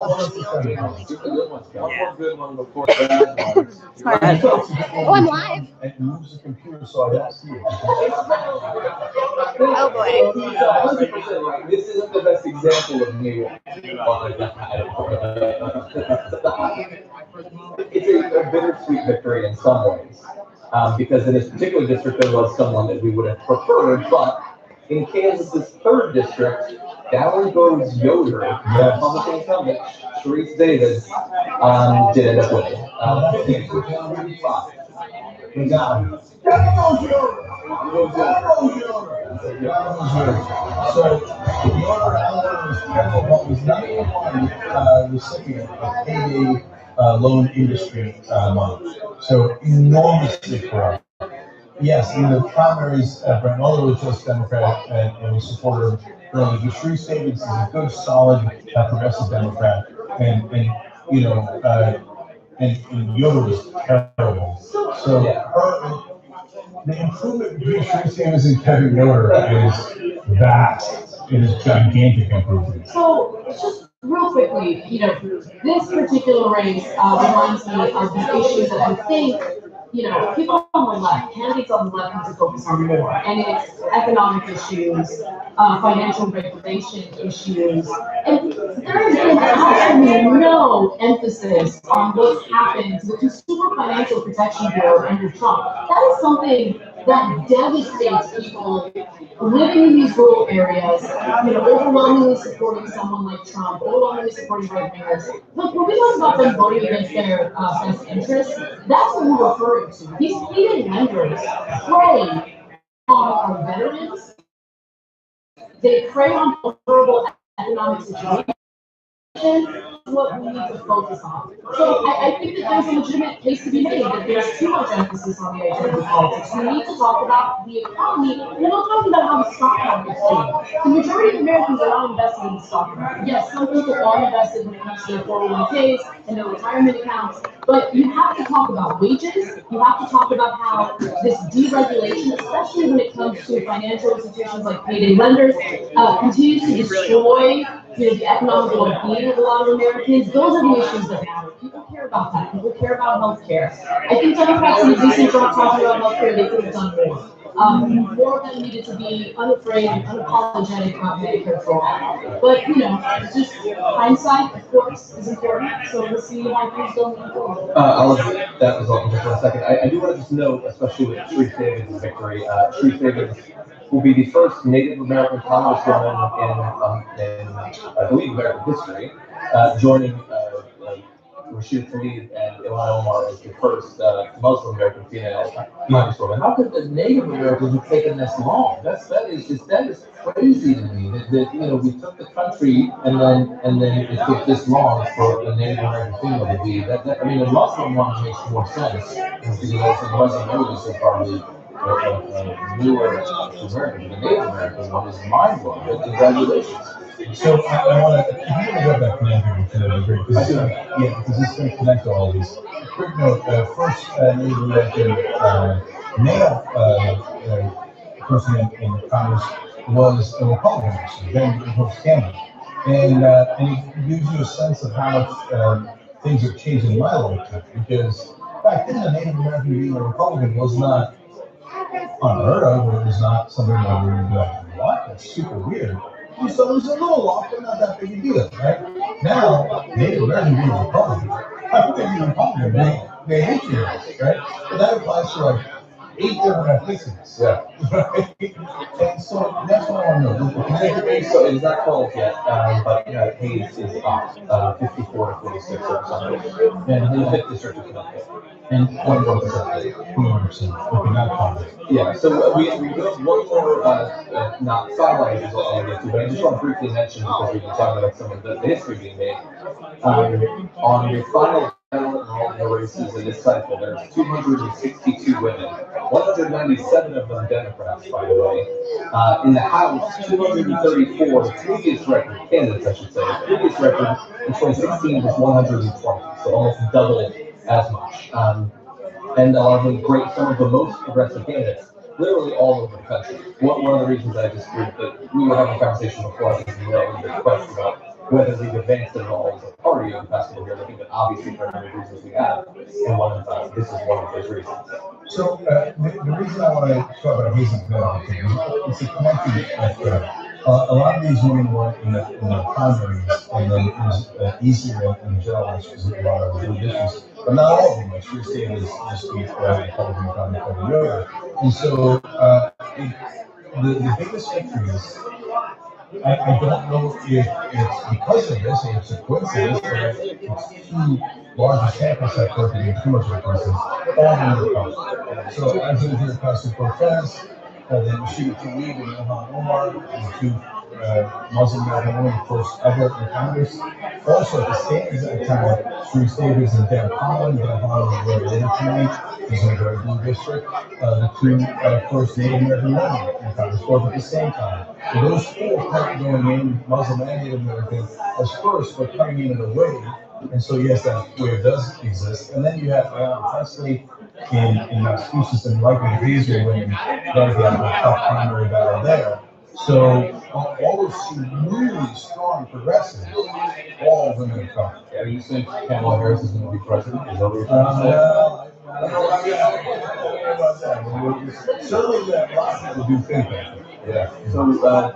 Yeah. Smart. Oh, I'm live. And moves the computer so I don't see it. Oh boy. 100% right. This isn't the best example of me wanting to It's a bittersweet victory in some ways, because in this particular district there was someone that we would have preferred, but in Kansas's third district, down goes Yoder, the Republican incumbent, Sharice Davids, did end up winning. We got him. So, Yoder Allen was number one recipient of payday loan industry loans. So, enormously corrupt. Yes, in the primaries, Brent Mueller was just Democrat, and we supported him early. But Sharice Davids is a good, solid, progressive Democrat, and you know, and Yoder was terrible. So the improvement between Sharice Davids and Kevin Yoder is vast. It is gigantic improvement. So, just real quickly, this particular race reminds me of the issues that I think, people on the left, candidates on the left need to focus on more. And it's economic issues, financial regulation issues. And there has been absolutely no emphasis on what's happened to the Consumer Financial Protection Board under Trump. That is something that devastates people living in these rural areas, overwhelmingly supporting someone like Trump, overwhelmingly supporting right-wingers. Look, when we talk about them voting against their best interests, that's what we're referring to. These payday lenders prey on our veterans. They prey on vulnerable economic situations. What we need to focus on. So I think that there's a legitimate case to be made that there's too much emphasis on the identity politics. We need to talk about the economy. We're not talking about how the stock market's doing. The majority of Americans are not invested in the stock market. Yes, some people are invested when it comes to their 401ks and their retirement accounts, but you have to talk about wages. You have to talk about how this deregulation, especially when it comes to financial institutions like payday lenders, continues to destroy the economic well-being of a lot of Americans. Those are the issues that matter. People care about that. People care about healthcare. I think Democrats in the recent job talking about healthcare, they could have done more. More of them needed to be unafraid and unapologetic about Medicare for all. But, it's just hindsight, of course, is important. So we'll see how things go moving forward. That was all for a second. I do want to just note, especially with Sharice Davids' victory, Sharice Davids will be the first Native American congresswoman in I believe, American history, joining Rashida Tlaib and Ilhan Omar as the first Muslim American female congresswoman. How could the Native Americans have taken this long? That is crazy to me. That we took the country and then it took this long for a Native American female to be that. I mean, the Muslim one makes more sense because the Muslim notice is probably newer to America. The Native American one is mind blowing. Congratulations. So I want to, if you want to go back to that, that'd be great. Because this is going to connect to all these. Quick note: first Native American male person in Congress was a Republican, then George Cameron, and it gives you a sense of how things have changed in my lifetime. Because back then, a Native American being a Republican was not unheard of, or it was not something that we would be like, what? That's super weird. So there's a little off, but not that big a deal, right? Now, Native American being Republican, how could they be Republican? They hate you, right? But that applies to like 8 different ethnicities. Yeah. And so that's what I want to know. So it's not called yet, but Hayes is up 54 to 46 or something. And the fifth district is not there. And 21%. 21%. Okay, not common. Yeah, so we have one more, not sideline issues I'll get to, but I just want to briefly mention, because we've been talking about some of the history being made. On the final ballot in all the races in this cycle, there's 262 women, 197 of them Democrats, by the way. In the House, 234, the previous record, candidates I should say, the previous record in 2016 was 120, so almost double as much. And a lot of them some of the most progressive candidates, literally all over the country. One of the reasons I just that we were having a conversation before, I think the question about whether we've advanced at all as a party of the festival here, looking at obviously for a number of reasons we have, and this is one of those reasons. So the reason I want to talk about Amazing Development is it's a connected a lot of these women were in the primaries, and then it was easier in general because a lot of the issues, but not all of them. Like Shri State is the Republican primary every year, and so the biggest victory is. I don't know if it's because of this or it's a coincidence, but it's too large a sample set for it to be too much of a coincidence. All in the cost. So as it is Pastor Cortez, then Rashida Tlaib and Ilhan Omar, the two Muslim American women, first ever in Congress. Also at the same exact time, Shri Davis and Dan Holland. Dan Holland was very late tonight. He's in a very blue district. The two first Native American women in Congress, both at the same time. So those four kept going in, Muslim and Native American, as first, but coming in a wave. And so, yes, that wave does exist. And then you have Ayanna Pressley in Massachusetts and likely these are women that have a tough primary battle there. So, all those two really strong progressives, all of them in Congress. Yeah, you think Kamala Harris is going to be president? Is that what you're trying to say? I don't know about that. Certainly, a lot of people do think that. Yeah. So,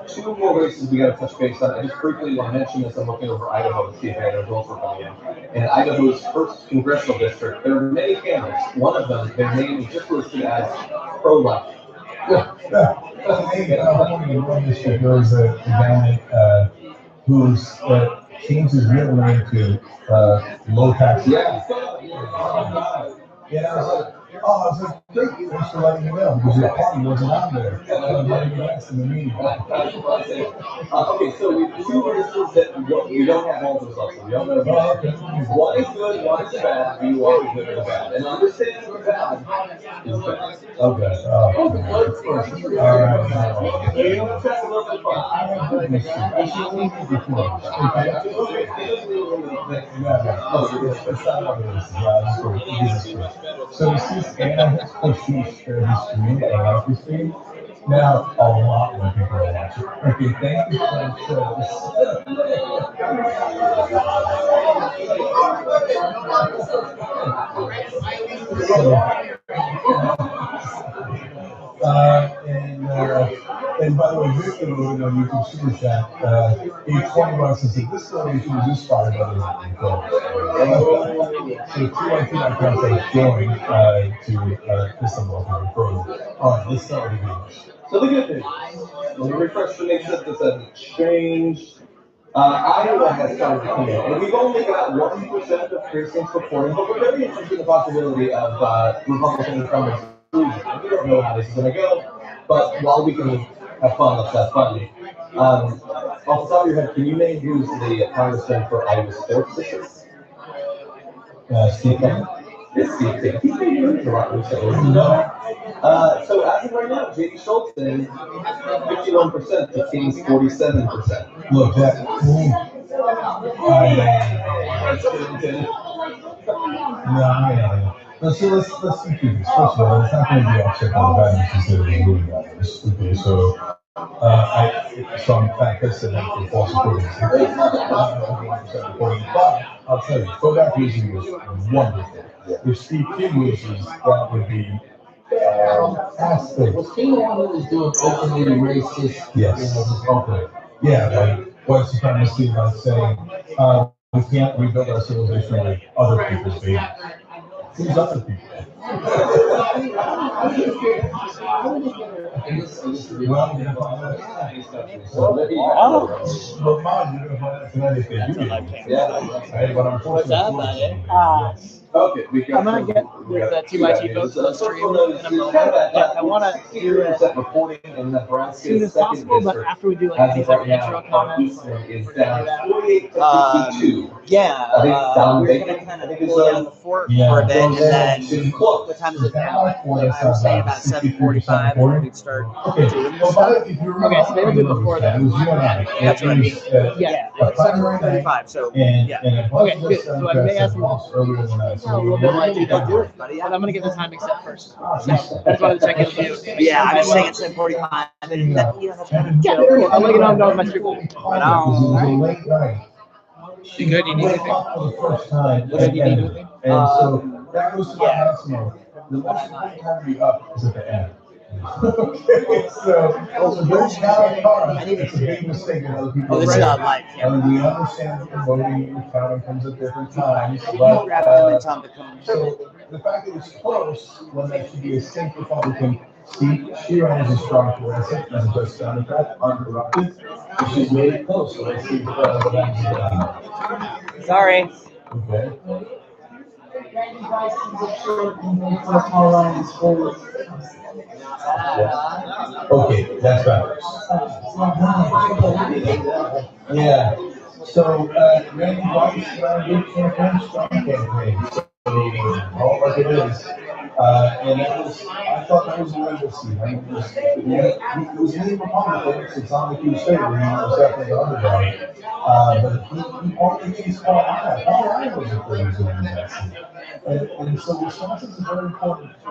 two more races we got to touch base on. I just briefly want to mention this. I'm looking over Idaho to see if any results are coming in. In Idaho's first congressional district, there are many candidates. One of them, their name is just listed as pro-life. In California, one district, there was a guy who's changed his real name to low tax. Yeah. Yeah, I was like, great, thanks for letting me know, because your party wasn't on there. I'm letting you ask in the meeting. Okay, so we have two races that we don't have all the results. We don't know about one is good, one is bad. Do you want the good or the bad? And understand the bad is bad. Okay. All right. You want to test a little bit fun. So since Anna has pushed share his screen, I like the stream. Now a lot more people are watching. Okay, thank you and by the way, Victor wrote on YouTube Super Chat, gave $20 and said, this donation was inspired by the so 212.com says join to Istanbul referral. All right, let's start with the news. So the good news, let me refresh to make sure this hasn't changed. Iowa has started to come in, and we've only got 1% of precincts reporting, but we're very interested in the possibility of Republican incumbents losing. We don't know how this is going to go, but while we can have fun, let's have fun. Off the top of your head, can you name who's the congressman for Iowa's 4th district? Steve Kennedy. It's Steve Kennedy. He's made news a lot recently. So as of right now, J.D. Schultz is 51% to King's 47%. Look, that. So let's see this. First of all, it's not going to be offset by the values that it was moving about this. Okay, so I'm fascinated for false reporting. But I'll tell you, Kodak losing was wonderful. If Steve King loses, that would be fantastic. Was King the one who was doing openly racist? Yes. Okay. Yeah, like white supremacy, like saying we can't rebuild our civilization with other people's babies. Who's other people? But mine, you're going to find out tonight if they do. Yeah. But unfortunately, okay, I'm gonna get with the 2x2 folks on the stream in a moment, but I want to do it as soon as possible, but after we do like any type of intro comments. Yeah, we're gonna kind of pull down the fort for a bit, and then what time is it now? I would say about 7:45 we'd start doing this stuff. Okay, so maybe do it before that. That's what I mean. Yeah, like 7:35. So yeah. Okay, good. So I may ask you a little bit like you don't do it, buddy. but I'm gonna get the time set first. So I just wanted to check in with you. Yeah, I'm just saying it's 7:45. Yeah, I'll let you know I'm done with my stream. It was a late night. You good? You need went anything? up for the first time. What did you need with me? And so that goes to the maximum. The most important time to be up is at the end. Okay, so there's not a car. It's a big mistake that other people Oh, this is make. not live camera. And we understand that the voting and counting comes at different times, Can you but grab them and tell them to come? so the fact that it's close when that should be a safe Republican seat, she runs a strong progressive as a Dutch Democrat, uncorrupted, and she's made it close. So let's see what happens. Sorry. Okay. Randy Bryson's a short and for Paul Ryan's forward. Okay, that's better. Yeah. So, Randy Weiss ran a good campaign, strong campaign. So, all like it is. And that was, I thought that was a rebel seat. I mean, it was lean Republican, so it's not like he was favored. He was definitely the underdog. But he partly chased Paul Ryan. Paul Ryan was a crazy in that seat. And so Wisconsin's a very important state,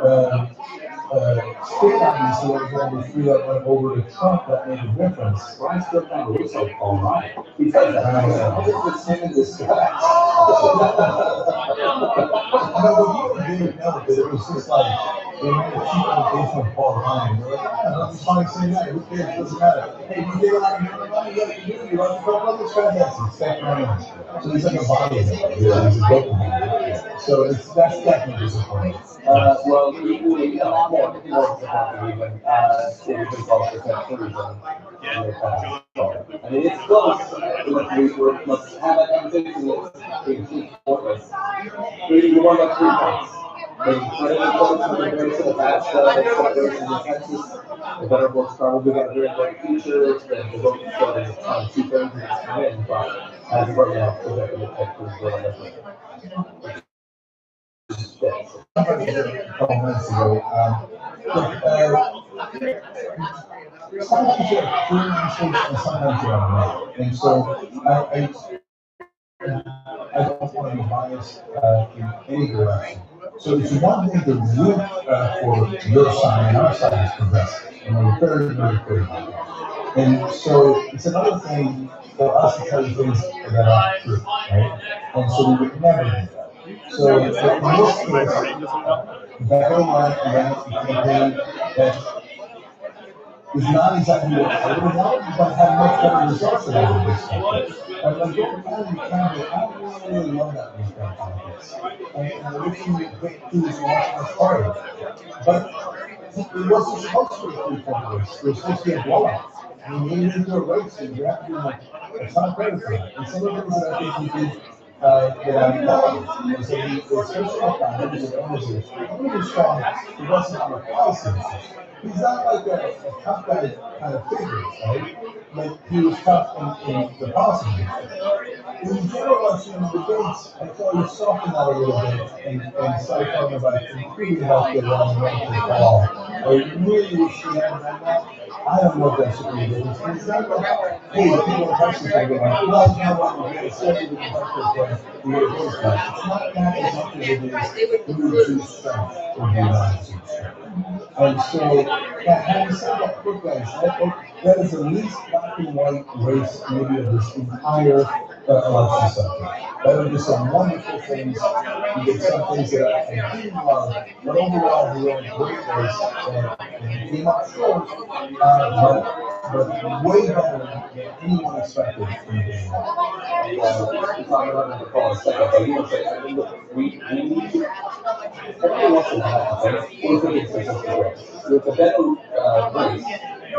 obviously, that was only three that went over to Trump that made a difference. Ryan still kind of looks like Paul Ryan. He does that. I think it's him in disguise. No, but you didn't know that it was just like they made a cheap imitation of Paul Ryan. They're like, yeah, I'm fine saying that. Who cares? It doesn't matter. Hey, you get out of here, money, you got to do. You want to go on this fantastic. Second round. So he's like a body of it. Yeah, he's a dopamine. So that's definitely disappointing. Well, we a lot more disappointing even citizens also have tourism. I mean, it's close. Let's have that conversation. It's pointless. We won by 3 points. The past celebrations in Texas, the better votes probably got a very bright future. The vote started on 2/3 to win, but as of right now, we're going to look like A couple minutes ago, sometimes you have clear message and sometimes you have not. And so I don't want to be biased in any direction. So it's one thing to root for your side, and our side is progressive. And we're very, very clear about that. And so it's another thing for us to tell you things that aren't true, right? And so we would never do that. So in this case, Becker ran a campaign that is not exactly what I would have wanted, but had much better results than I would have expected. And when you're in Canada, I really love that news conference. And I wish you would get who was watching us hard. But it wasn't supposed to be a three-point race. It was supposed to be a blowout. I mean, when you into a race, you have to be like a ton of credit for that. And some of the things that I think he did that I'm proud of is that he especially up on him as an organization, really strong progressive on the policy. He's not like a tough guy kind of figure, right? But he was tough in the policy. In the general election debates, I thought he softened that a little bit and started talking about increasing healthcare around the way to the fall. I really wish he had done that. I don't know if that should be a difference. It's not like, hey, the people in Texas are going, well, you know what, we're going to send you to the healthcare plan, we're going to vote for it. It's not that as much as it is to reduce strength or do not reduce strength. And so, having said that, quick guys, that is the least black and white race maybe of this entire election cycle. That are just some wonderful things. You get some things that I didn't love, but overall, we ran a great race and came up short, but way better than anyone expected from the game. We're talking about the call in a second, but you want to say, I mean, look, we need to, every once in a while, we're going to get some with a better race.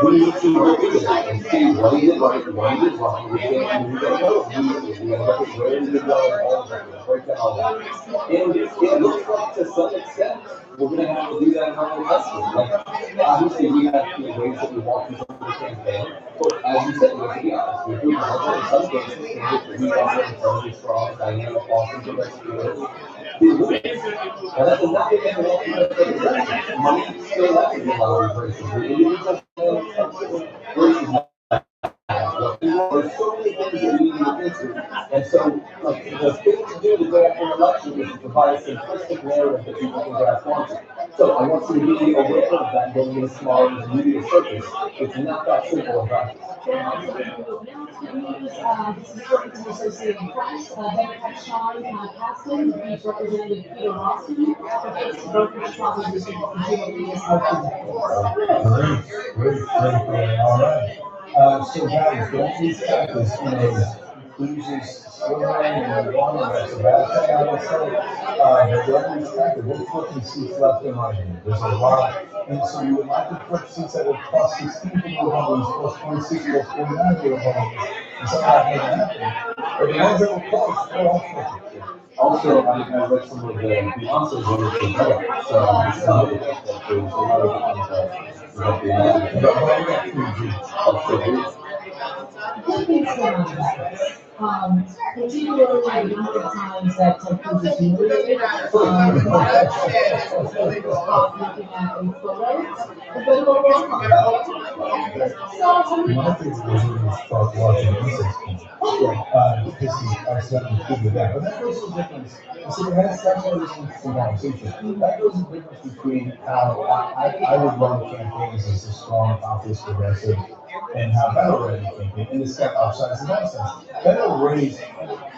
We need to look at it and see what he did right, what he did wrong. We got to go immediately. We got to look at where he did well and all of that. Break down all that. And it looks like to some extent we're going to have to do that in our election. Like, obviously, we have ways that we walk through some of the campaign. But as you said, let's be honest, we're doing hard in some cases. We are incredibly strong, dynamic, awesome, that's good. And that's another thing that we're going to take advantage of. Money still left in a lot of these races. There's so many things that we need to get to. And so, like, the thing to do to go after an election is to provide a simplistic narrative that people can grasp onto. So I want you to be aware of that going into tomorrow's media circus. It's not that simple in practice. This is working from Associated Press. Democrat Sean Caston beat Representative Peter Lawson to face both proposition presumably is open. Great. All right. So guys, don't lose track of this. Loses swimming and one that's a bad thing, I would say. But don't lose track of what's flipping seats left and right here. There's a lot. And so you would like to flip seats that would plus 16 for the Republicans, plus 26, plus 49 for the Republicans. And some of that may happen. But the ones that were close, they're all flipping. Also, I read some of the Beyonce voters in Europe, so it's not that there's a lot of Particularly the number of times that Ted Cruz is looking at a photo, My favorite was when you start watching Insects because he accidentally figured that. But that goes to the difference. So that's why this is some conversation. That goes to the difference between how I would run campaigns as a strong, populist progressive and how Beto ran the campaign and the step outside the nonsense. Beto raised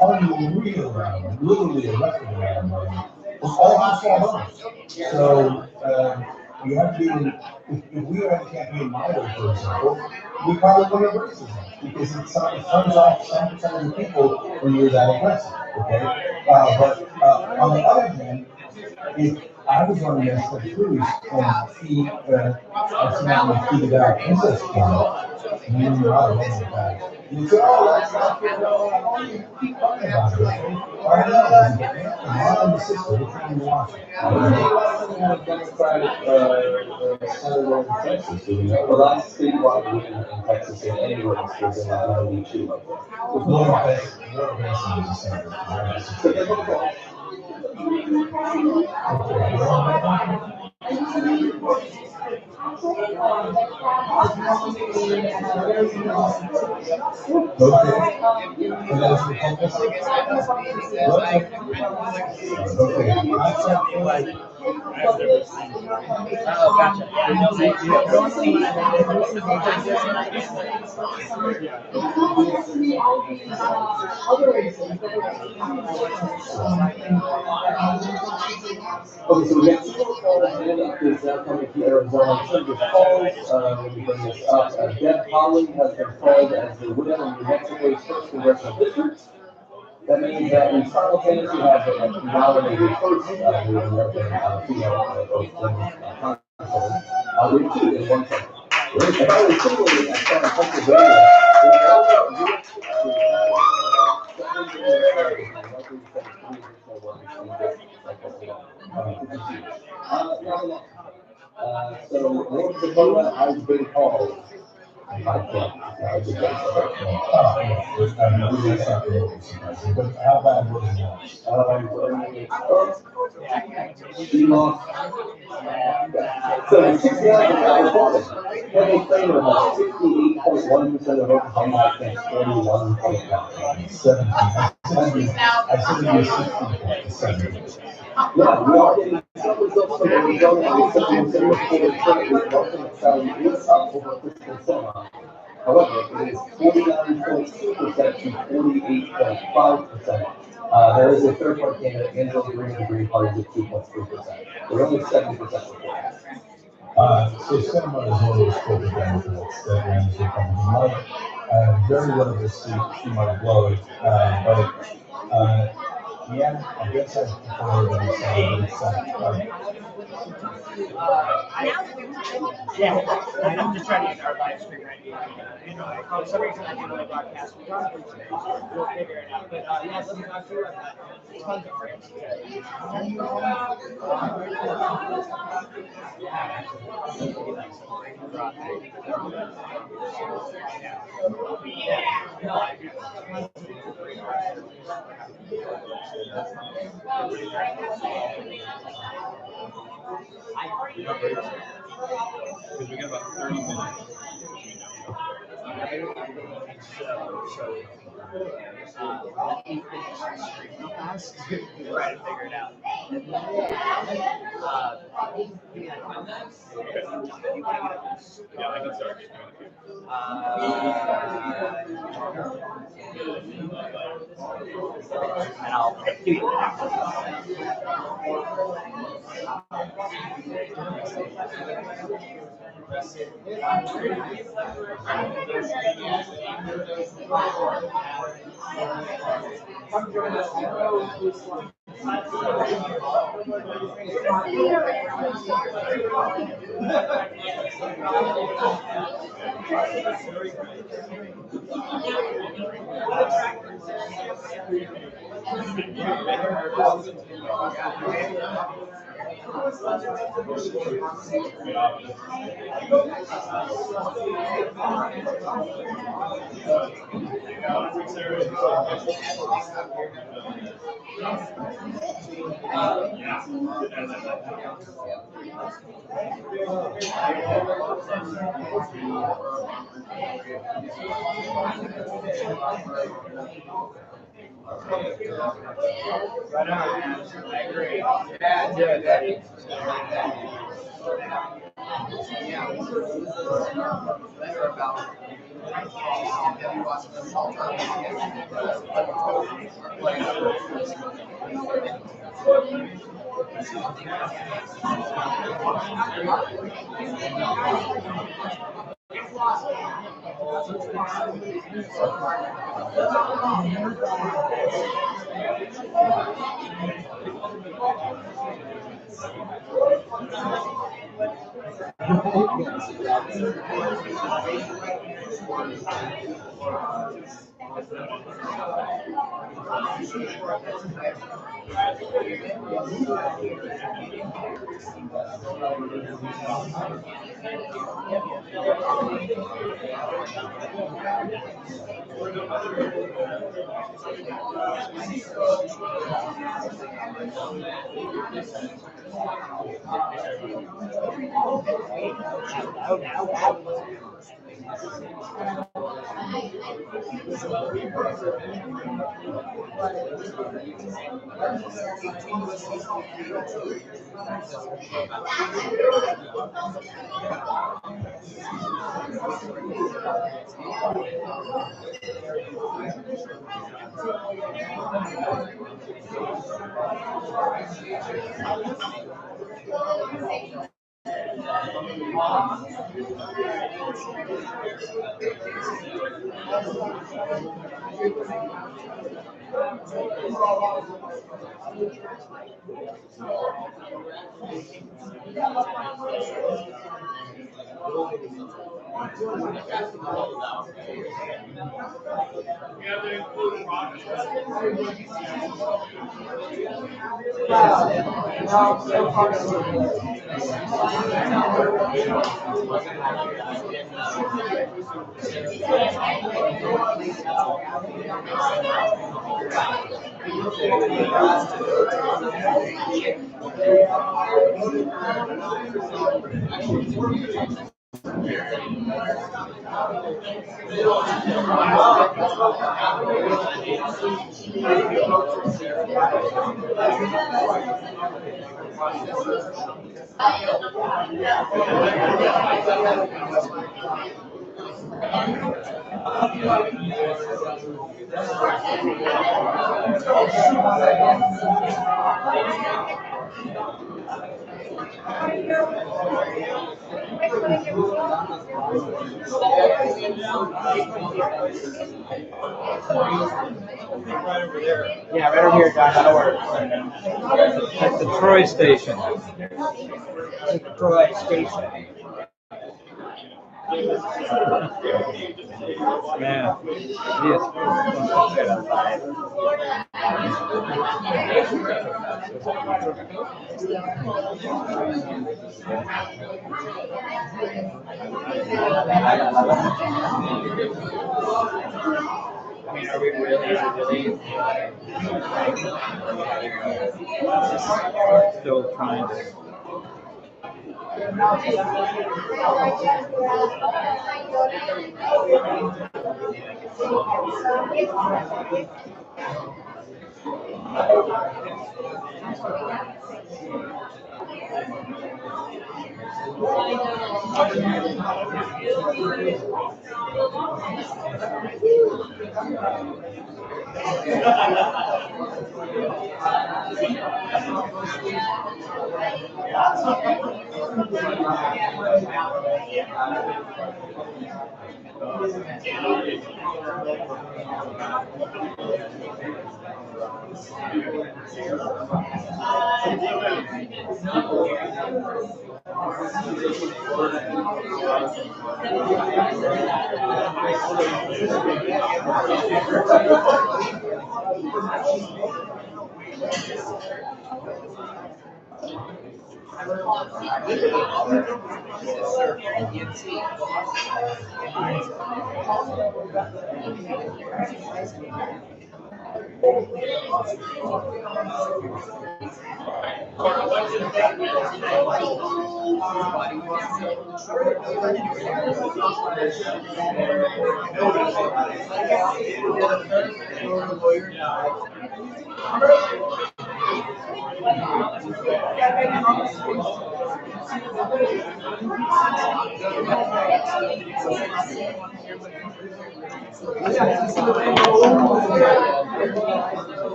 unreal amount, literally a record amount of money. It's all just for others. So you have to be, if we were at the campaign my way, for example, we probably wouldn't have raised as much because it turns off 10% of the people when you're that aggressive, okay? But on the other hand, if I was running against Ted Cruz and he accidentally tweeted out incest porn, you know, I don't know that. You say, oh, that's not good. No, you keep talking about it. I know. Mom and the sister, which one you watching? Democratic senator in Texas doing that. The last statewide win in Texas in any race was in 92. More Benson is a senator. Oh, gotcha. Okay, so we got two more calls in because now coming to Arizona. In terms of calls, let me bring this up. Deb Haaland has been called as the winner of New Mexico's first congressional district. That means that we simultaneously have nominated first Native American female congresswoman. We have two in one second. And by the way, similarly, I saw in Pennsylvania, so North Dakota has been called. I can't. But how bad was it? She lost. So 69 Kevin Cramer has 68.1% of the vote, and Mike has 41.9. 17. I said it was 16. Yeah, we are getting some results from Arizona. Someone said reported currently Martin McFadden is up over Kristen Sinema. However, it is 49.2% to 48.5%. There is a third-party candidate, Angela Green, of the Green Party, with 2.3%. They're only 70% reported. So Sinema is one of those corporate Democrats that runs the company. Very well this seat, she might blow it, but yeah, I guess I prefer that it's Yeah, I'm just trying to get our live stream right here. For some reason, I didn't really broadcast. We probably today, so we'll figure it out. But yeah, so I'm sure I've got tons of friends. Because we got about 30 minutes. Try to figure it out. Yeah, I can start. And I'll do you. Right on, man. I agree. Yeah, do it, Daddy. Yeah, right over here, John. That'll work. At the Troy station. Troy Station. Man, I mean, are we really still trying to. Thank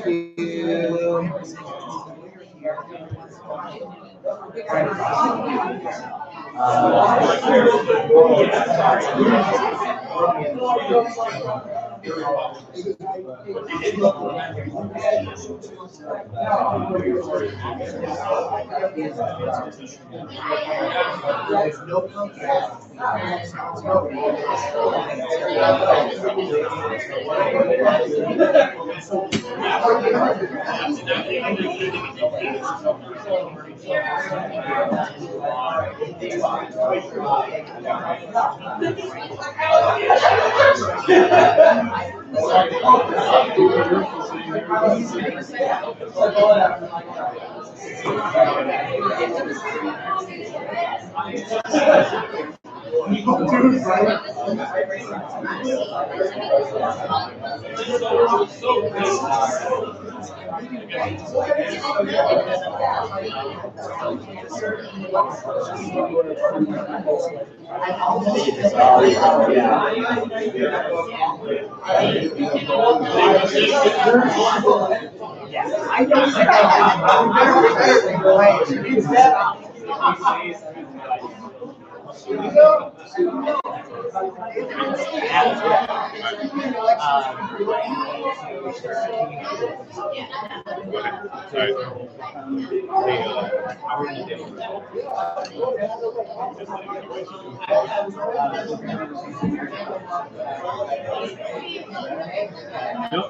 you.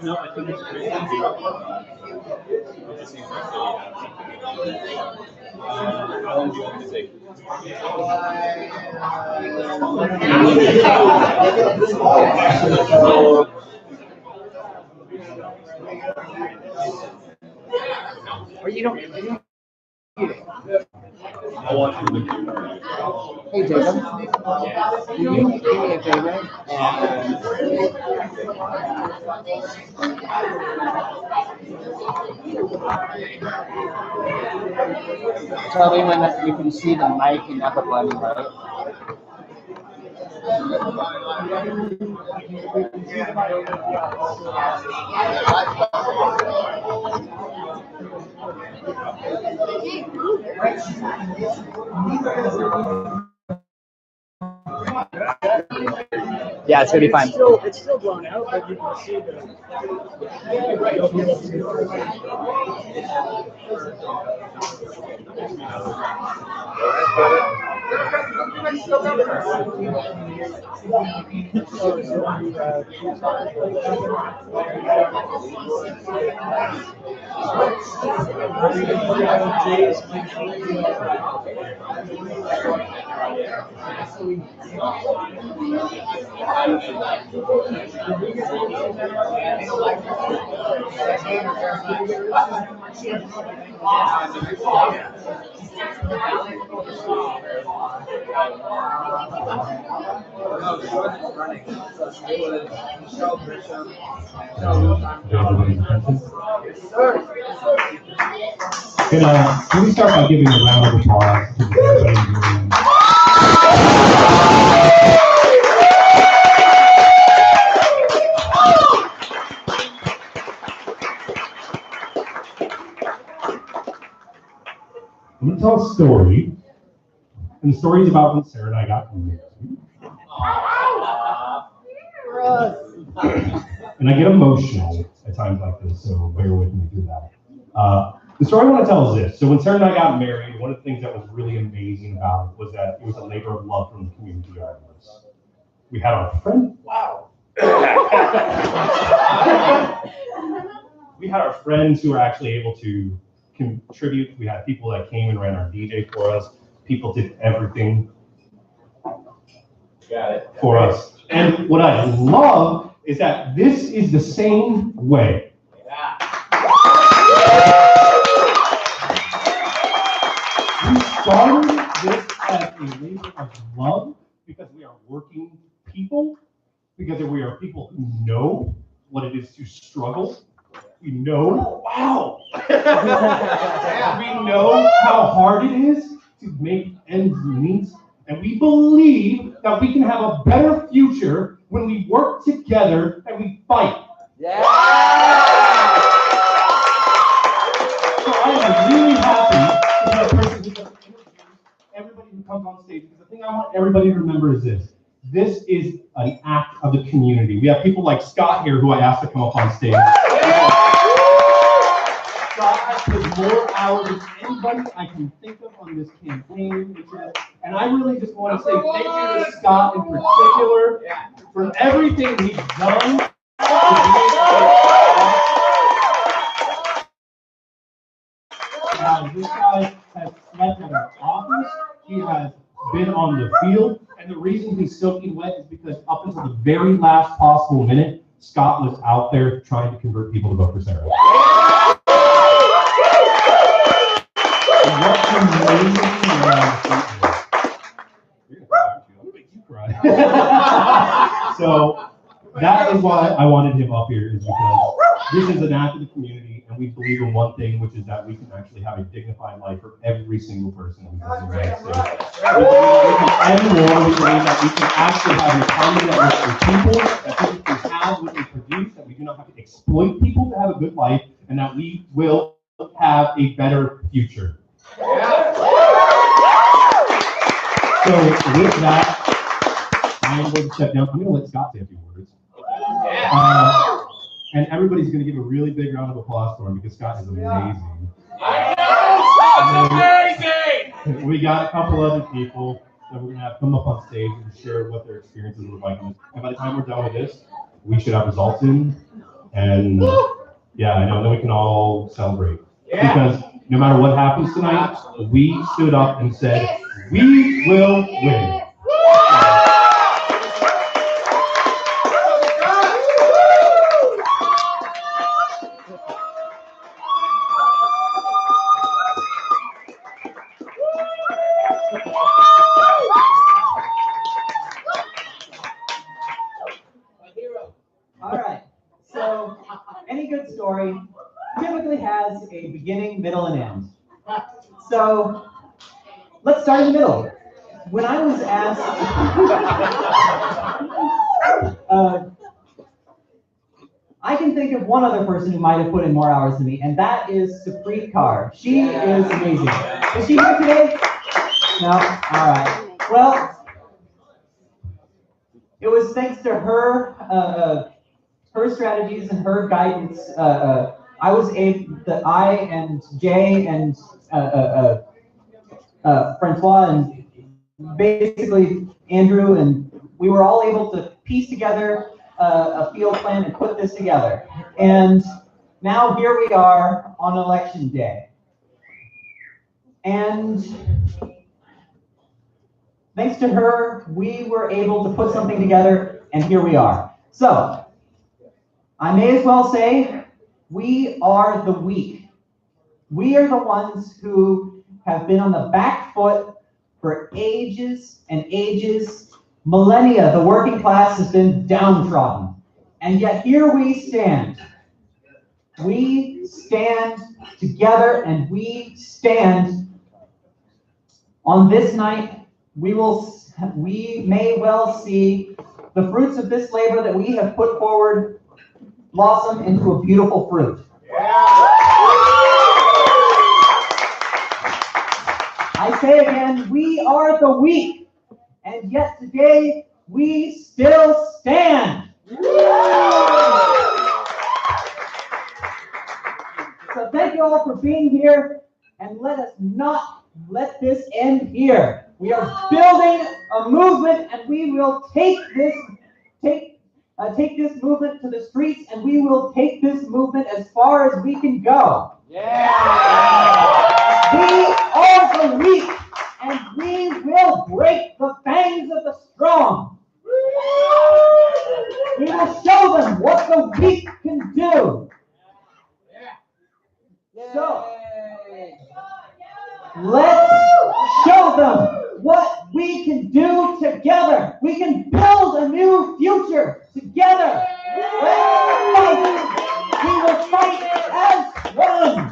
No, I think it's a great idea. How long do you want me to take? Or you don't. I want you to do Hey, Jacob. Can you do me a favor? Tell me when you can see the mic and not the button, right? Yeah, it's gonna be fine. It's still blown out, but you can see the. Can we start by giving a round of applause to everybody in the room? I'm going to tell a story, and the story is about when Sarah and I got married. And I get emotional at times like this, so bear with me through that. The story I want to tell is this. So when Sarah and I got married, one of the things that was really amazing about it was that it was a labor of love from the community audience. We had our friend. Wow. We had our friends who were actually able to contribute. We had people that came and ran our DJ for us. People did everything for us. And what I love is that this is the same way. We started this as a labor of love because we are working people, because we are people who know what it is to struggle. We know, wow. We know how hard it is to make ends meet. And we believe that we can have a better future when we work together and we fight. Yeah. So I am really happy to be a person who does everybody who comes on stage, because the thing I want everybody to remember is this. This is an act of the community. We have people like Scott here who I asked to come up on stage. Scott has put more hours than anybody I can think of on this campaign. And I really just want to say thank you to Scott in particular for everything he's done. This guy has slept in our office. He has been on the field. And the reason he's soaking wet is because up until the very last possible minute, Scott was out there trying to convert people to vote for Sarah. What's amazing So that is why I wanted him up here, is because this is an act of the community, and we believe in one thing, which is that we can actually have a dignified life for every single person who lives in the United States. We can end war. We believe that we can actually have an economy that works for people, that people can have what they produce, that we do not have to exploit people to have a good life, and that we will have a better future. So with that, I am going to step down. I'm going to let Scott say a few words. And everybody's going to give a really big round of applause for him because Scott is amazing. Amazing! We got a couple other people that we're going to have come up on stage and share what their experiences were like. And by the time we're done with this, we should have results in. And yeah, I know, then we can all celebrate. Because no matter what happens tonight, we stood up and said, we will win. All right, so any good story typically has a beginning, middle, and end. So let's start in the middle. When I was asked, I can think of one other person who might have put in more hours than me, and that is Supreet Kaur. She is amazing. Is she here today? No? All right. Well, it was thanks to her, her strategies and her guidance. I and Jay and Francois and basically Andrew, and we were all able to piece together a field plan and put this together. And now here we are on election day. And thanks to her, we were able to put something together, and here we are. So I may as well say, we are the weak. We are the ones who have been on the back foot for ages and ages, millennia, the working class has been downtrodden. And yet here we stand. We stand together, and we stand on this night. We may well see the fruits of this labor that we have put forward blossom into a beautiful fruit. I say again, we are the weak, and yet today we still stand. So thank you all for being here, and let us not let this end here. We are building a movement, and we will take this movement to the streets, and we will take this movement as far as we can go. Yeah. We are the weak, and we will break the fangs of the strong. We will show them what the weak can do. So, let's show them what we can do together. We can build a new future together. Let's fight. We will fight as one.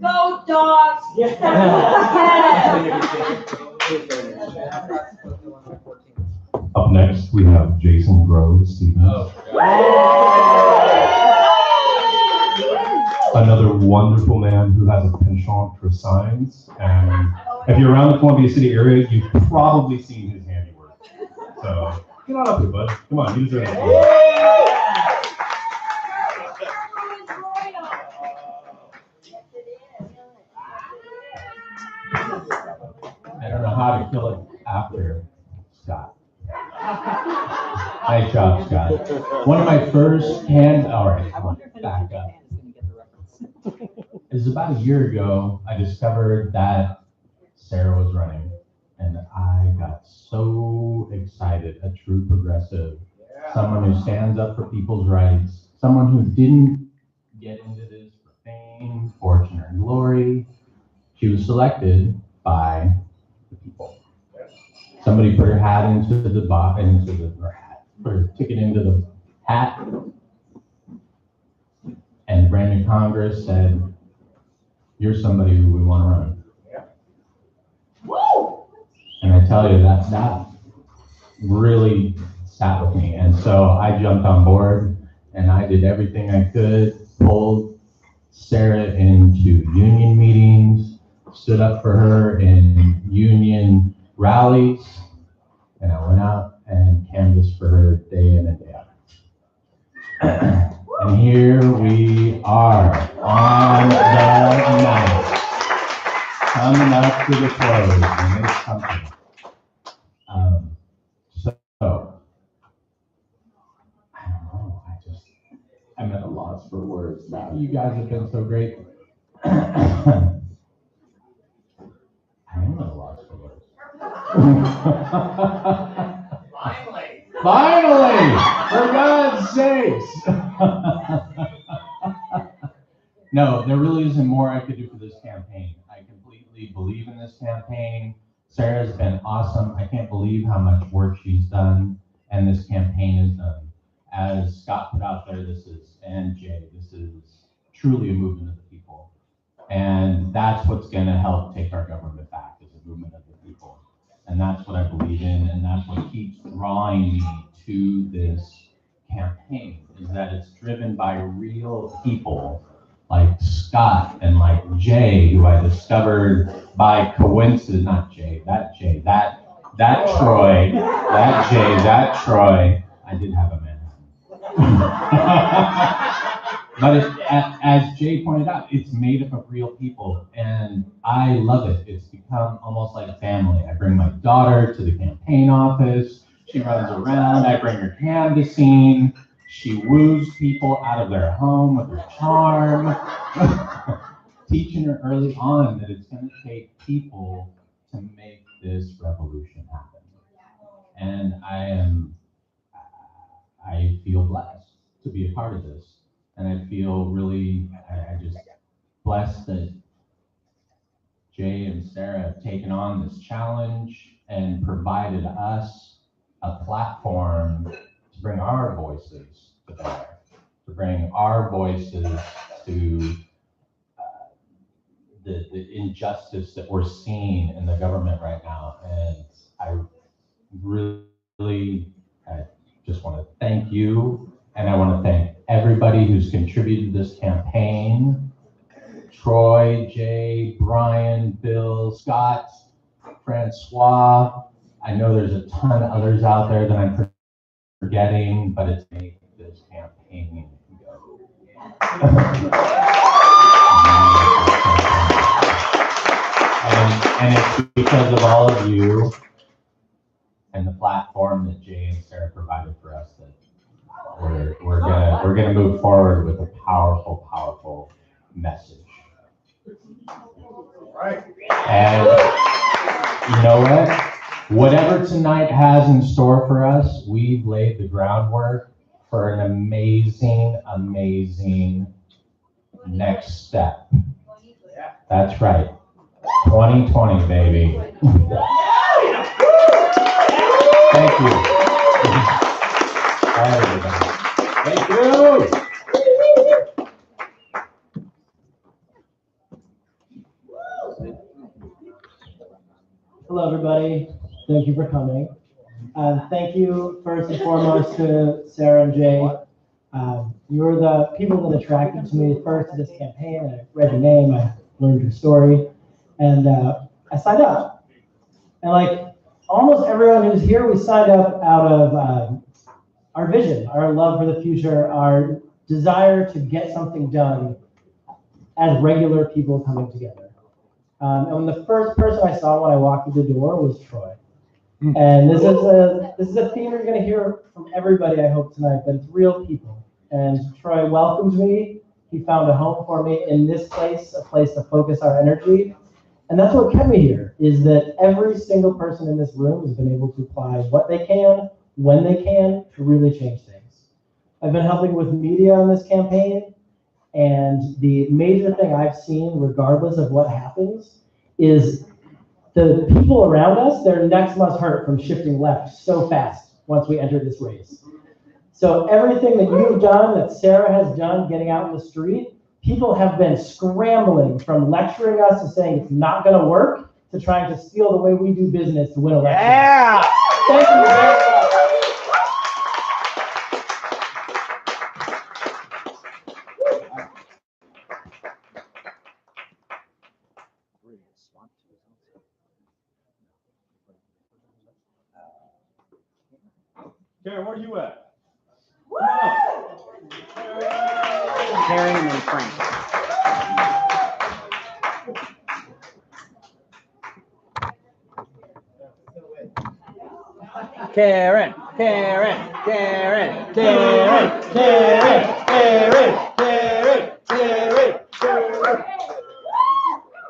Go dogs! Up next, we have Jason Groves Stevens. Another wonderful man who has a penchant for signs. And if you're around the Columbia City area, you've probably seen his handiwork. So get on up here, bud. Come on, you deserve it. I don't know how to kill it after Scott. Nice job, Scott. One of my first back up. It was about a year ago, I discovered that Sarah was running, and I got so excited. A true progressive, someone who stands up for people's rights, someone who didn't get into this for fame, fortune, or glory. She was selected by the people. Somebody put her hat into the put her ticket into the hat, and the brand new Congress said, "You're somebody who we want to run." And I tell you, that really sat with me. And so I jumped on board, and I did everything I could, pulled Sarah into union meetings, stood up for her in union rallies, and I went out and canvassed for her day in and day out. And here we are on the night, coming up to the close in this company. So, I don't know, I'm at a loss for words now. You guys have been so great. I am at a loss for words. Finally, for God's sakes. No, there really isn't more I could do for this campaign. I completely believe in this campaign. Sarah's been awesome. I can't believe how much work she's done and this campaign has done. As Scott put out there, and Jay, this is truly a movement of the people. And that's what's going to help take our government back, is a movement of the people. And that's what I believe in, and that's what keeps drawing me to this campaign, is that it's driven by real people like Scott and like Jay, who I discovered by coincidence, not Jay, that Troy, I did have a Manhattan. But as Jay pointed out, it's made up of real people, and I love it. It's become almost like a family. I bring my daughter to the campaign office. She runs around. I bring her canvassing. She woos people out of their home with her charm, teaching her early on that it's going to take people to make this revolution happen. And I feel blessed to be a part of this. And I feel really, I just blessed that Jay and Sarah have taken on this challenge and provided us a platform to bring our voices to bear, to bring our voices to the injustice that we're seeing in the government right now. And I really just want to thank you, and I want to thank everybody who's contributed to this campaign. Troy, Jay, Brian, Bill, Scott, Francois. I know there's a ton of others out there that I'm forgetting, but it's made this campaign go. And it's because of all of you and the platform that Jay and Sarah provided for us that we're gonna move forward with a powerful, powerful message. Right. And you know what? Whatever tonight has in store for us, we've laid the groundwork for an amazing, amazing next step. That's right. 2020, baby. Thank you. Bye, everybody. Thank you. Hello, everybody. Thank you for coming. Thank you first and foremost to Sarah and Jay. You were the people that attracted to me first to this campaign. I read your name, I learned your story, and I signed up. And like almost everyone who's here, we signed up out of our vision, our love for the future, our desire to get something done as regular people coming together. And when the first person I saw when I walked through the door was Troy. And this is a theme you're going to hear from everybody, I hope, tonight, but it's real people. And Troy welcomed me. He found a home for me in this place, a place to focus our energy. And that's what kept me here, is that every single person in this room has been able to apply what they can, when they can, to really change things. I've been helping with media on this campaign, and the major thing I've seen, regardless of what happens, is the people around us, their necks must hurt from shifting left so fast once we enter this race. So everything that you've done, that Sarah has done, getting out in the street, people have been scrambling from lecturing us to saying it's not going to work to trying to steal the way we do business to win elections. Yeah! Thank you very much. Karen, where are you at? Karen and then Frank. Karen, Karen, Karen, Karen, Karen, Karen, Karen, Karen, Karen.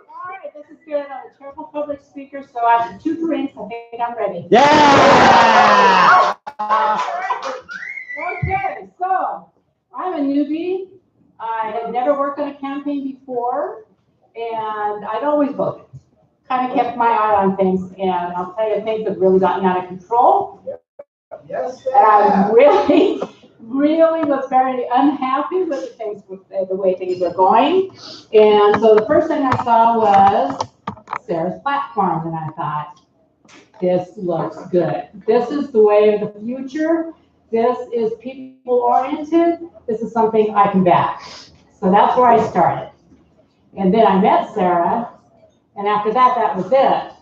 All right, this is good. I'm a terrible public speaker, so after 2 drinks, I think I'm ready. Yeah! Okay, so I'm a newbie. I had never worked on a campaign before, and I'd always voted. Kind of kept my eye on things, and I'll tell you, things have really gotten out of control. Yes. And I really was very unhappy with the way things were going. And so the first thing I saw was Sarah's platform, and I thought, this looks good. This is the way of the future. This is people-oriented. This is something I can back. So that's where I started. And then I met Sarah, and after that, that was it.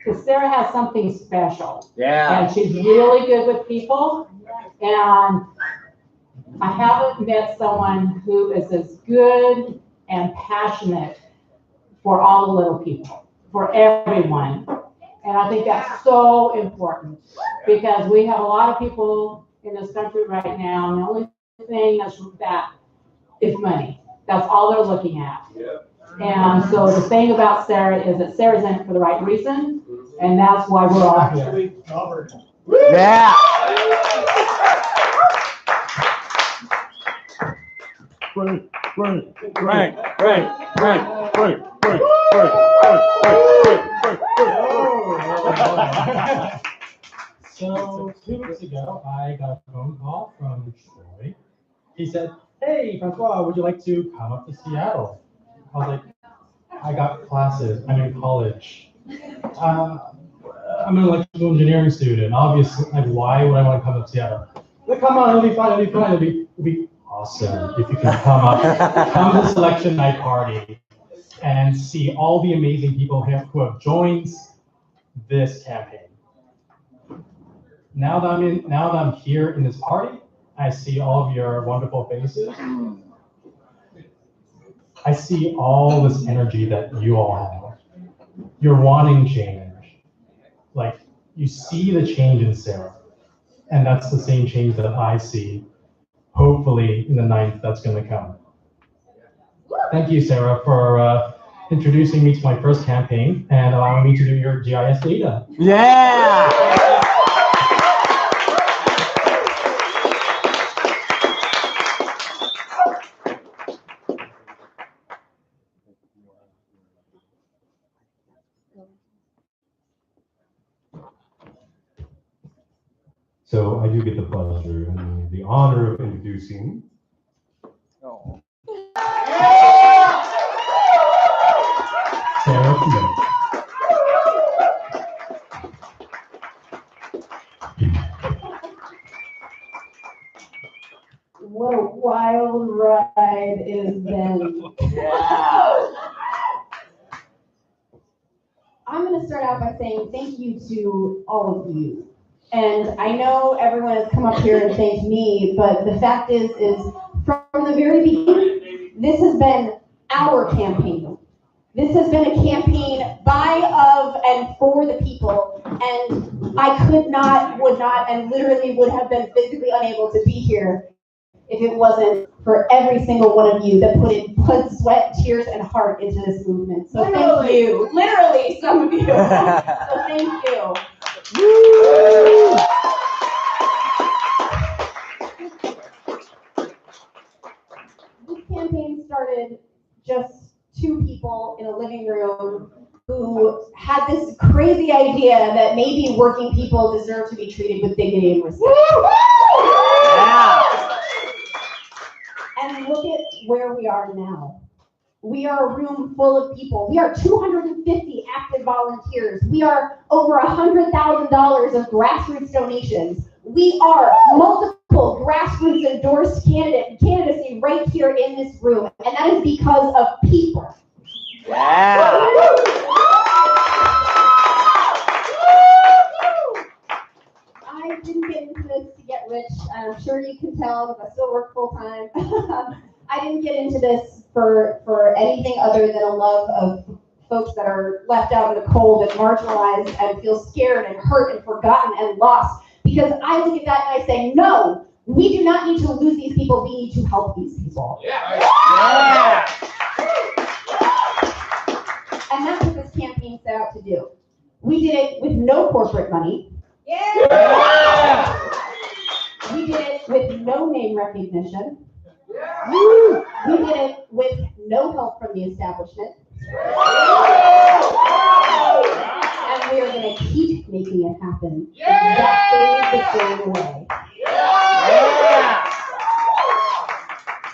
Because Sarah has something special. Yeah. And she's really good with people. And I haven't met someone who is as good and passionate for all the little people, for everyone. And I think that's so important because we have a lot of people in this country right now, and the only thing that is money. That's all they're looking at. And so the thing about Sarah is that Sarah's in it for the right reason, and that's why we're all here. Yeah. So 2 weeks ago, I got a phone call from Troy. He said, "Hey, Francois, would you like to come up to Seattle?" I was like, "I got classes. I'm in college. I'm an electrical engineering student. Obviously, like, why would I want to come up to Seattle?" Like, come on, it'll be fun. It'll be awesome if you can come to the selection night party and see all the amazing people who have joined this campaign. Now that I'm here in this party, I see all of your wonderful faces. I see all this energy that you all have. You're wanting change. Like, you see the change in Sarah. And that's the same change that I see, hopefully, in the 9th that's going to come. Thank you, Sarah, for introducing me to my first campaign and allowing me to do your GIS data. Yeah. So I do get the pleasure and the honor of introducing Sarah Smith. What a wild ride it has been. Yeah. I'm going to start out by saying thank you to all of you. And I know everyone has come up here and thanked me, but the fact is from the very beginning, this has been our campaign. This has been a campaign by, of, and for the people. And I could not, would not, and literally would have been physically unable to be here if it wasn't for every single one of you that put in blood, sweat, tears, and heart into this movement. So thank you. Literally, some of you. So thank you. This campaign started just 2 people in a living room who had this crazy idea that maybe working people deserve to be treated with dignity and respect. Yeah. And look at where we are now. We are a room full of people. We are 250 active volunteers. We are over $100,000 of grassroots donations. We are multiple grassroots endorsed candidacy right here in this room. And that is because of people. Yeah. I didn't get into this to get rich. I'm sure you can tell because I still work full time. I didn't get into this for anything other than a love of folks that are left out in the cold and marginalized and feel scared and hurt and forgotten and lost. Because I look at that and I say, no, we do not need to lose these people. We need to help these people. Yeah. Yeah. And that's what this campaign set out to do. We did it with no corporate money. Yeah. We did it with no name recognition. Yeah. We did it with no help from the establishment. And we are going to keep making it happen exactly the same way. Yeah.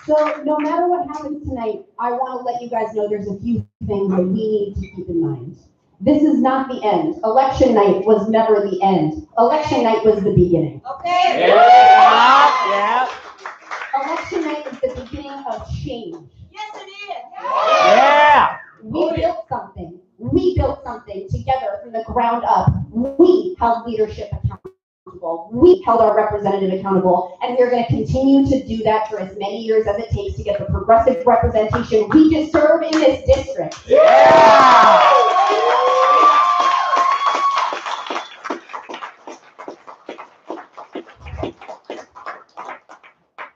So no matter what happens tonight, I want to let you guys know there's a few things that we need to keep in mind. This is not the end. Election night was never the end. Election night was the beginning. Okay. Yeah. Yeah. Election night is the beginning of change. Yes, it is. Yeah. We built something. We built something together from the ground up. We held leadership accountable. We held our representative accountable. And we're going to continue to do that for as many years as it takes to get the progressive representation we deserve in this district. Yeah.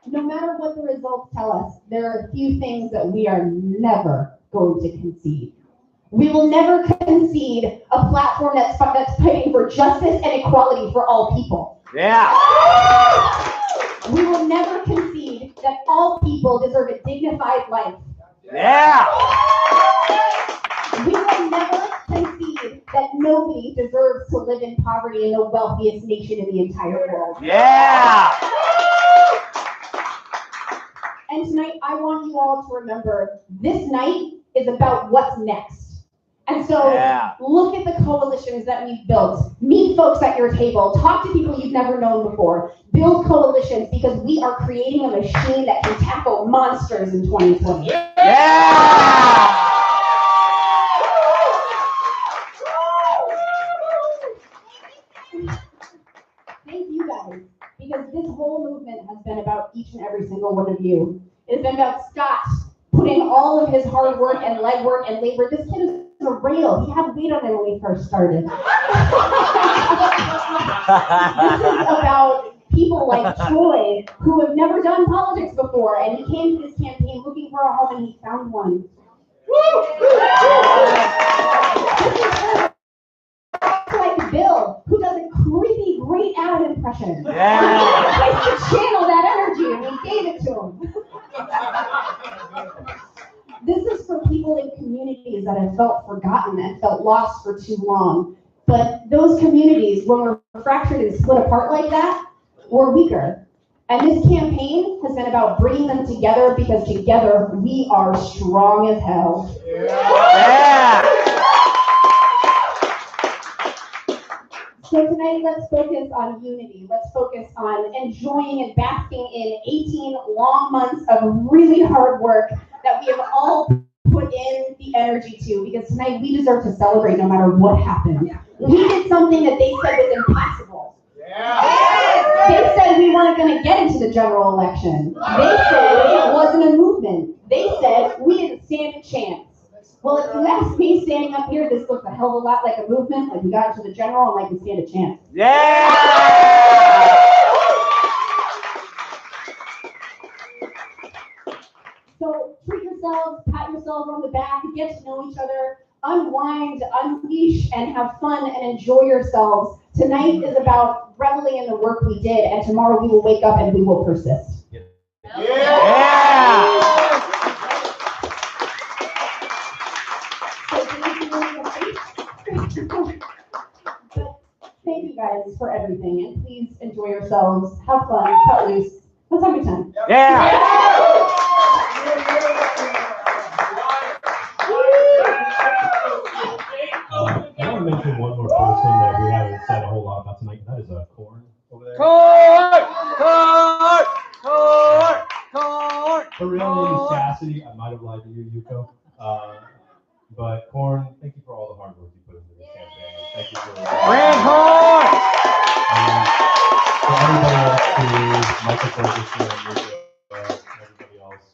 No matter what the results tell us, there are a few things that we are never going to concede. We will never concede a platform that's fighting for justice and equality for all people. Yeah. We will never concede that all people deserve a dignified life. Yeah. We will never concede that nobody deserves to live in poverty in the wealthiest nation in the entire world. Yeah. And tonight, I want you all to remember, this night is about what's next. And so look at the coalitions that we've built. Meet folks at your table. Talk to people you've never known before. Build coalitions because we are creating a machine that can tackle monsters in 2020. Yeah! Thank you guys, because this whole movement has been about each and every single one of you. It's been about Scott putting all of his hard work and legwork and labor. This kid is a rail. He had weight on him when we first started. This is about people like Troy who have never done politics before, and he came to this campaign looking for a home and he found one. Like Bill, who does a creepy, great ad impression. Yeah. He channeled that energy and we gave it to him. This is for people in communities that have felt forgotten and felt lost for too long. But those communities, when we're fractured and split apart like that, we're weaker. And this campaign has been about bringing them together because together we are strong as hell. Yeah. So tonight, let's focus on unity. Let's focus on enjoying and basking in 18 long months of really hard work that we have all put in the energy to, because tonight we deserve to celebrate no matter what happened. We did something that they said was impossible. Yeah. They said we weren't going to get into the general election. They said it wasn't a movement. They said we didn't stand a chance. Well, if you ask me, standing up here, this looks a hell of a lot like a movement, like we got into the general and like we stand a chance. Yeah! So treat yourselves, pat yourselves on the back, get to know each other, unwind, unleash, and have fun and enjoy yourselves. Tonight is about reveling in the work we did, and tomorrow we will wake up and we will persist. Yeah! Thank you guys for everything, and please enjoy yourselves, have fun, cut loose. Let's have a good time. Yeah! I want to mention one more person that we haven't said a whole lot about tonight. That is Corn over there. Corn! Her real name is Cassidy. I might have lied to you, Yuko. But Corn, thank you for all the hard work you put into this campaign. Thank you for Grand Corn! For everybody else, to Michael Ferguson and Yuko, everybody else,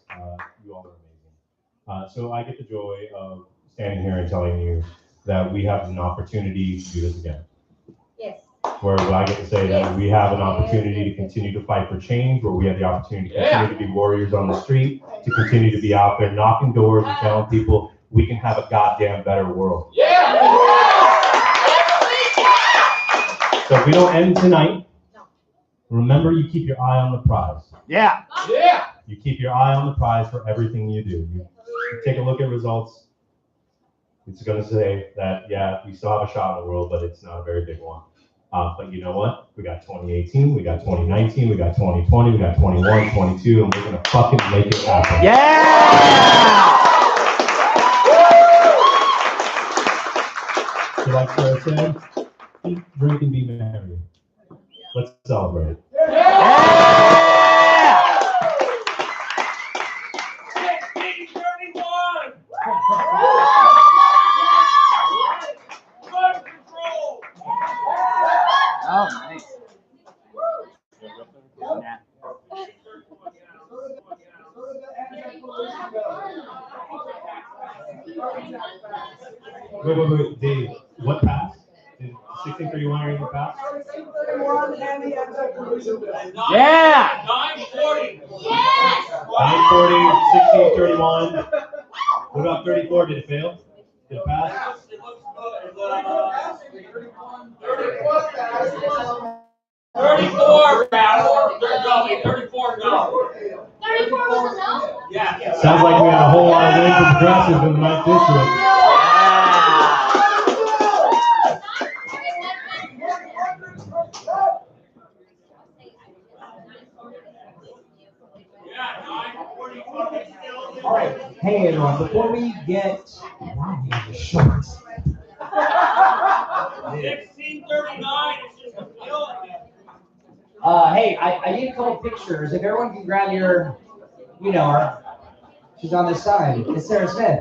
you all are amazing. So I get the joy of standing here and telling you that we have an opportunity to do this again. Yes. Where I get to say that we have an opportunity to continue to fight for change, where we have the opportunity to continue to be warriors on the street, to continue to be out there knocking doors and telling people we can have a goddamn better world. Yeah! So if we don't end tonight, remember you keep your eye on the prize. Yeah! Yeah! You keep your eye on the prize for everything you do. You take a look at results. It's going to say that, yeah, we still have a shot in the world, but it's not a very big one. But you know what? We got 2018, we got 2019, we got 2020, we got 21, 22, and we're going to fucking make it happen. Yeah! So like Sarah said, eat, drink, and be merry. Let's celebrate. Oh, nice. Wait, Dave, what passed? Did 1631 or anything pass? Yeah! 940. Yes! 940, 1631. What about 34? Did it fail? Did it pass? 34, Battle. 34, no. 34 was a no? Yeah. Sounds like we had a whole lot of win for progressives in the ninth district. All right, hey everyone, before we get shorts. 1639. It's just a kill. Hey, I need a couple pictures. If everyone can grab your, you know her. She's on this side. It's Sarah Smith.